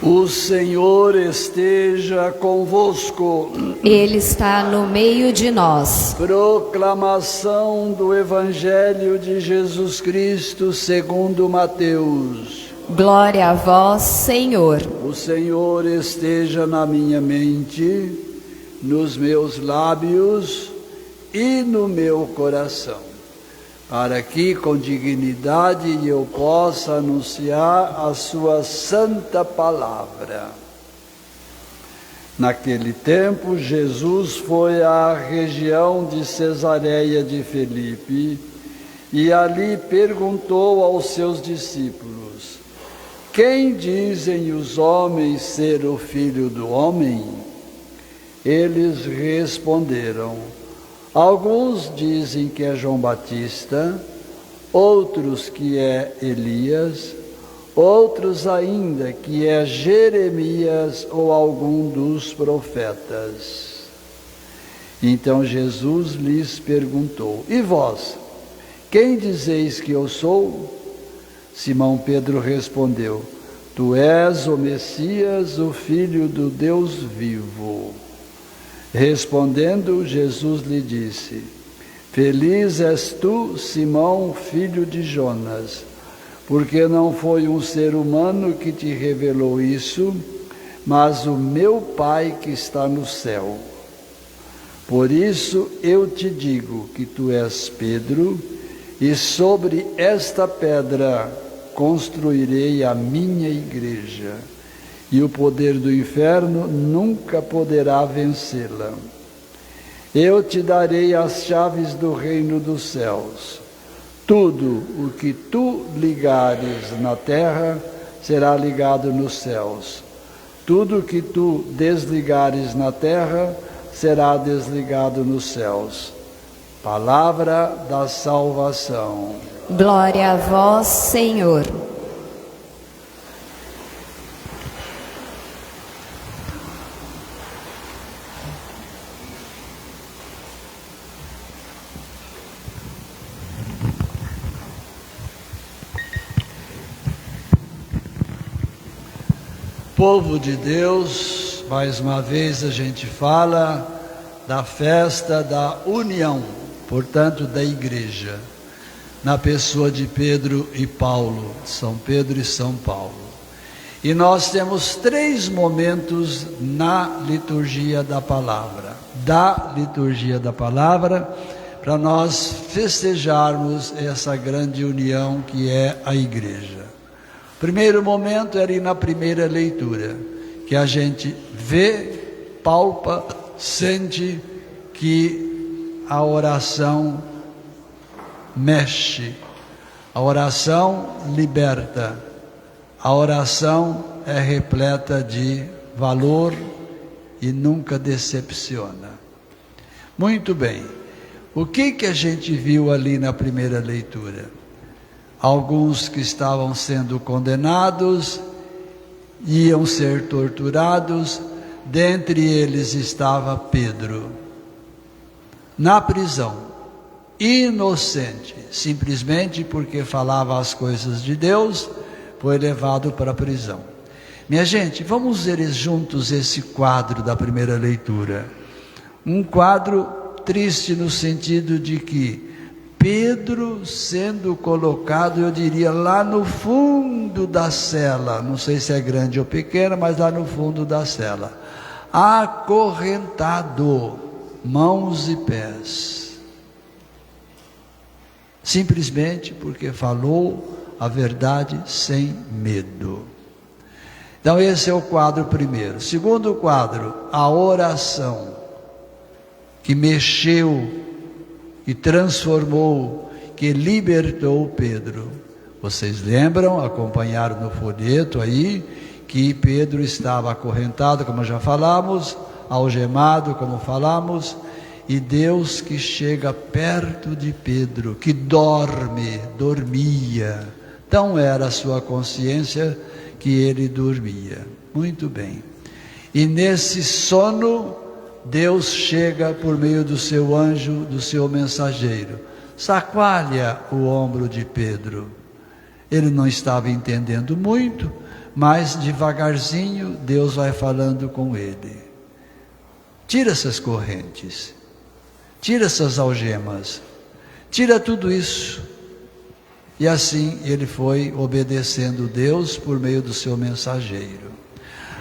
O Senhor esteja convosco. Ele está no meio de nós. Proclamação do Evangelho de Jesus Cristo segundo Mateus. Glória a vós, Senhor. O Senhor esteja na minha mente, nos meus lábios e no meu coração, para que com dignidade eu possa anunciar a sua santa palavra. Naquele tempo, Jesus foi à região de Cesareia de Filipe e ali perguntou aos seus discípulos: quem dizem os homens ser o Filho do Homem? Eles responderam: alguns dizem que é João Batista, outros que é Elias, outros ainda que é Jeremias ou algum dos profetas. Então Jesus lhes perguntou: e vós, quem dizeis que eu sou? Simão Pedro respondeu: tu és o Messias, o Filho do Deus vivo. Respondendo, Jesus lhe disse: feliz és tu, Simão, filho de Jonas, porque não foi um ser humano que te revelou isso, mas o meu Pai que está no céu. Por isso eu te digo que tu és Pedro, e sobre esta pedra construirei a minha igreja, e o poder do inferno nunca poderá vencê-la. Eu te darei as chaves do reino dos céus. Tudo o que tu ligares na terra será ligado nos céus. Tudo o que tu desligares na terra será desligado nos céus. Palavra da salvação. Glória a vós, Senhor. Povo de Deus, mais uma vez a gente fala da festa da união, portanto da igreja, na pessoa de Pedro e Paulo, São Pedro e São Paulo. E nós temos 3 momentos na liturgia da palavra, para nós festejarmos essa grande união que é a igreja. O primeiro momento é ali na primeira leitura, que a gente vê, palpa, sente que a oração mexe, a oração liberta, a oração é repleta de valor e nunca decepciona. Muito bem, o que a gente viu ali na primeira leitura? Alguns que estavam sendo condenados, iam ser torturados, dentre eles estava Pedro, na prisão, inocente, simplesmente porque falava as coisas de Deus, foi levado para a prisão. Minha gente, vamos ver juntos esse quadro da primeira leitura. Um quadro triste no sentido de que Pedro sendo colocado, eu diria, lá no fundo da cela, não sei se é grande ou pequena, mas lá no fundo da cela, acorrentado, mãos e pés, simplesmente porque falou a verdade sem medo. Então esse é o quadro primeiro. Segundo quadro, a oração, que mexeu e transformou, que libertou Pedro. Vocês lembram, acompanharam no folheto aí, que Pedro estava acorrentado, como já falamos, algemado, como falamos, e Deus que chega perto de Pedro, que dormia, tão era a sua consciência que ele dormia. Muito bem. E nesse sono, Deus chega por meio do seu anjo, do seu mensageiro, chacoalha o ombro de Pedro. Ele não estava entendendo muito, Mas devagarzinho Deus vai falando com ele. Tira essas correntes, tira essas algemas, tira tudo isso. E assim ele foi obedecendo Deus por meio do seu mensageiro.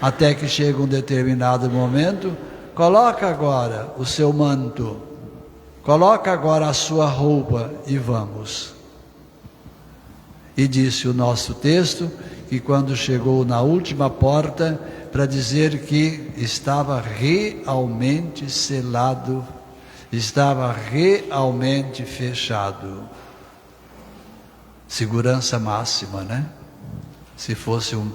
Até que chega um determinado momento, coloca agora o seu manto, coloca agora a sua roupa e vamos. E disse o nosso texto que quando chegou na última porta, para dizer que estava realmente selado, estava realmente fechado. Segurança máxima, né? Se fosse um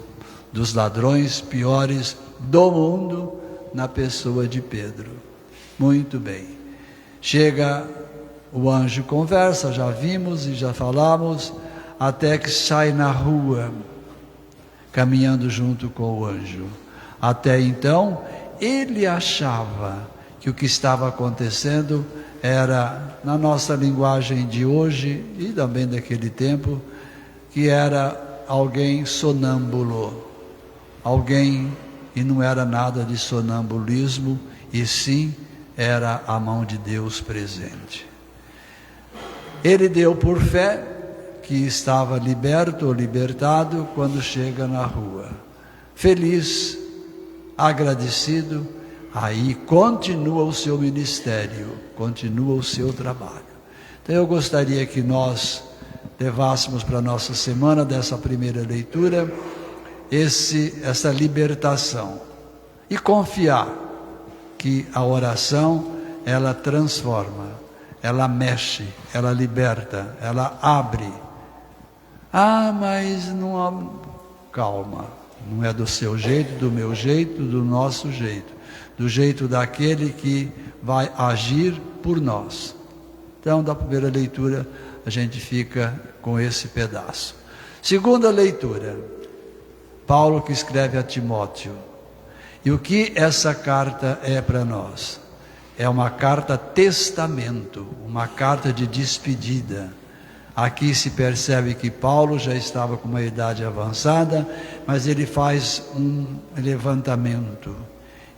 dos ladrões piores do mundo, na pessoa de Pedro. Muito bem. Chega o anjo, conversa, já vimos e já falamos, até que sai na rua, caminhando junto com o anjo. Até então, ele achava que o que estava acontecendo era, na nossa linguagem de hoje e também daquele tempo, que era alguém sonâmbulo, alguém, e não era nada de sonambulismo, e sim era a mão de Deus presente. Ele deu por fé que estava liberto ou libertado quando chega na rua. Feliz, agradecido, aí continua o seu ministério, continua o seu trabalho. Então eu gostaria que nós levássemos para a nossa semana dessa primeira leitura essa libertação e confiar que a oração ela transforma, ela mexe, ela liberta, ela abre. Mas não há... Calma, não é do seu jeito, do meu jeito, do nosso jeito, do jeito daquele que vai agir por nós. Então, da primeira leitura, a gente fica com esse pedaço. Segunda leitura, Paulo que escreve a Timóteo. E o que essa carta é para nós? É uma carta testamento, uma carta de despedida. Aqui se percebe que Paulo já estava com uma idade avançada, mas ele faz um levantamento,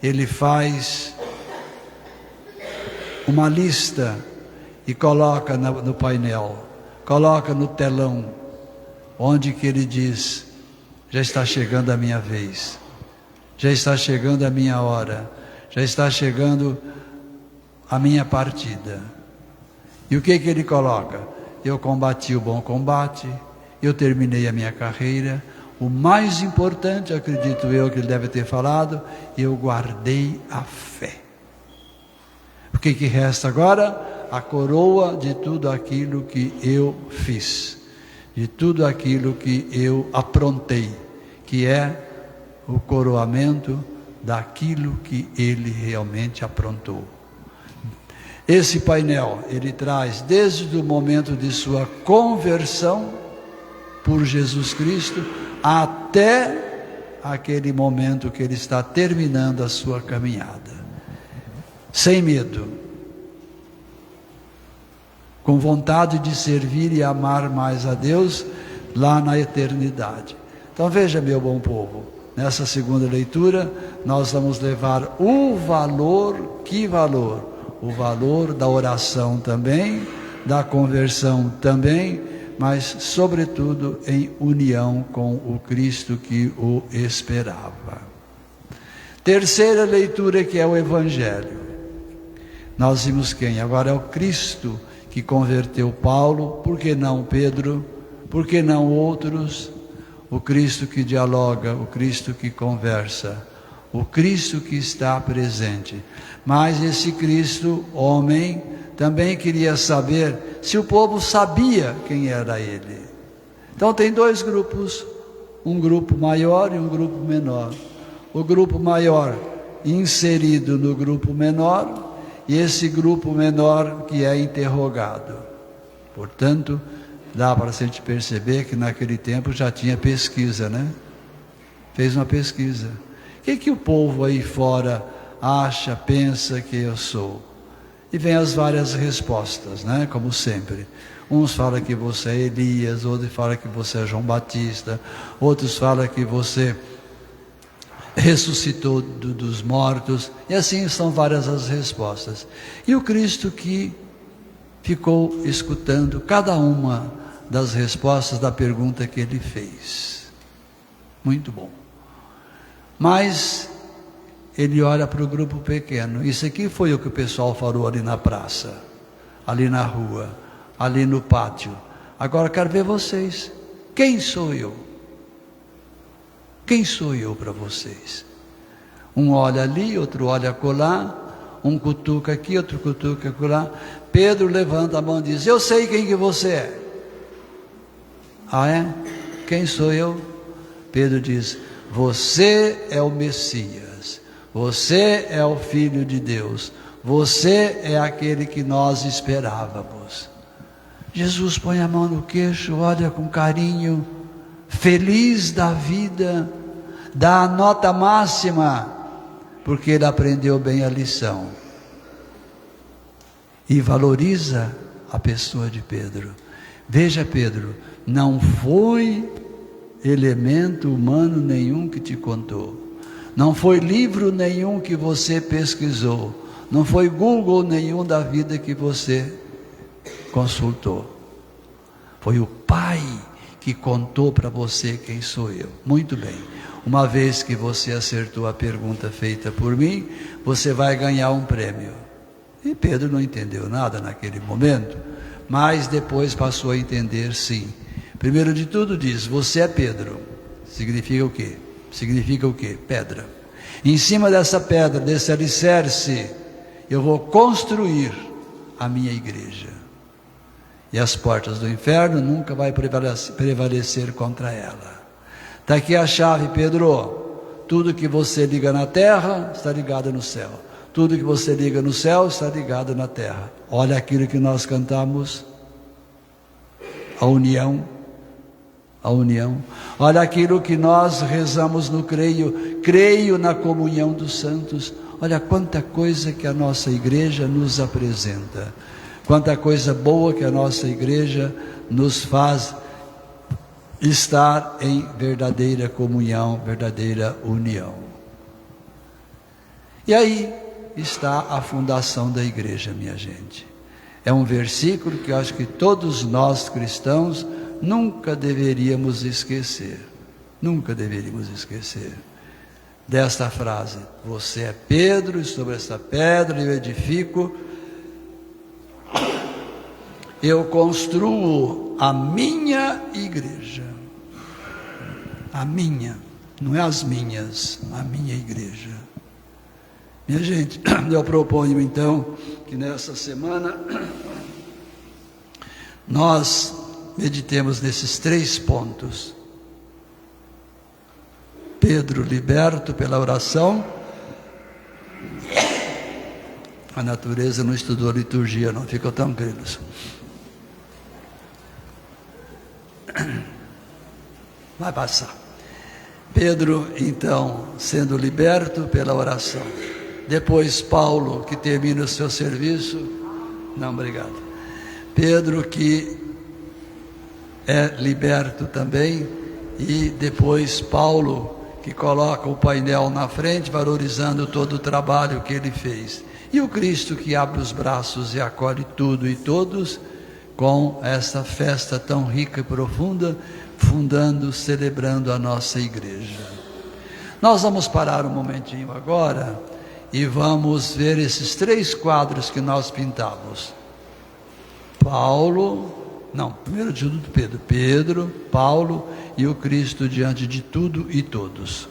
ele faz uma lista e coloca no painel, coloca no telão, onde que ele diz: já está chegando a minha vez, já está chegando a minha hora, já está chegando a minha partida. E o que ele coloca? Eu combati o bom combate, eu terminei a minha carreira. O mais importante, acredito eu que ele deve ter falado, eu guardei a fé. O que resta agora? A coroa de tudo aquilo que eu fiz, de tudo aquilo que eu aprontei, que é o coroamento daquilo que ele realmente aprontou. Esse painel, ele traz desde o momento de sua conversão por Jesus Cristo, até aquele momento que ele está terminando a sua caminhada. Sem medo, com vontade de servir e amar mais a Deus lá na eternidade. Então veja, meu bom povo, nessa segunda leitura, nós vamos levar o valor, que valor? O valor da oração também, da conversão também, mas sobretudo em união com o Cristo que o esperava. Terceira leitura, que é o Evangelho. Nós vimos quem? Agora é o Cristo que converteu Paulo. Por que não Pedro? Por que não outros? O Cristo que dialoga, o Cristo que conversa, o Cristo que está presente. Mas esse Cristo, homem, também queria saber se o povo sabia quem era ele. Então tem dois grupos, um grupo maior e um grupo menor. O grupo maior inserido no grupo menor, e esse grupo menor que é interrogado. Portanto, dá para a gente perceber que naquele tempo já tinha pesquisa, né? Fez uma pesquisa. O que o povo aí fora acha, pensa que eu sou? E vem as várias respostas, né? Como sempre. Uns falam que você é Elias, outros falam que você é João Batista, outros falam que você ressuscitou dos mortos, e assim são várias as respostas. E o Cristo que ficou escutando cada uma das respostas da pergunta que ele fez. Muito bom. Mas ele olha para o grupo pequeno. Isso aqui foi o que o pessoal falou ali na praça, ali na rua, ali no pátio. Agora quero ver vocês. Quem sou eu? Quem sou eu para vocês? Um olha ali, outro olha acolá, um cutuca aqui, outro cutuca acolá. Pedro levanta a mão e diz: eu sei quem que você é. Ah, é? Quem sou eu? Pedro diz: você é o Messias, você é o Filho de Deus, você é aquele que nós esperávamos. Jesus põe a mão no queixo, olha com carinho, feliz da vida, dá a nota máxima, porque ele aprendeu bem a lição. E valoriza a pessoa de Pedro. Veja, Pedro, não foi elemento humano nenhum que te contou, não foi livro nenhum que você pesquisou, não foi Google nenhum da vida que você consultou. Foi o Pai que contou para você quem sou eu. Muito bem, uma vez que você acertou a pergunta feita por mim, você vai ganhar um prêmio. E Pedro não entendeu nada naquele momento, mas depois passou a entender sim. Primeiro de tudo diz: você é Pedro. Significa o quê? Significa o quê? Pedra. Em cima dessa pedra, desse alicerce, eu vou construir a minha igreja. E as portas do inferno nunca vai prevalecer contra ela. Está aqui a chave, Pedro. Tudo que você liga na terra, está ligado no céu. Tudo que você liga no céu, está ligado na terra. Olha aquilo que nós cantamos. A união. A união. Olha aquilo que nós rezamos no creio. Creio na comunhão dos santos. Olha quanta coisa que a nossa igreja nos apresenta. Quanta coisa boa que a nossa igreja nos faz estar em verdadeira comunhão, verdadeira união. E aí está a fundação da igreja, minha gente. É um versículo que eu acho que todos nós cristãos nunca deveríamos esquecer. Nunca deveríamos esquecer desta frase: você é Pedro, e sobre essa pedra eu edifico, eu construo a minha igreja. A minha, não é as minhas, a minha igreja. Minha gente, eu proponho então que nessa semana nós meditemos nesses 3 pontos. Pedro liberto pela oração. A natureza não estudou a liturgia, não ficou tão credos. Vai passar. Pedro, então, sendo liberto pela oração. Depois Paulo, que termina o seu serviço. Não, obrigado. Pedro, que é liberto também. E depois Paulo, que coloca o painel na frente, valorizando todo o trabalho que ele fez. E o Cristo, que abre os braços e acolhe tudo e todos, com essa festa tão rica e profunda, fundando, celebrando a nossa igreja. Nós vamos parar um momentinho agora e vamos ver esses 3 quadros que nós pintamos. Primeiro de tudo Pedro, Paulo e o Cristo diante de tudo e todos.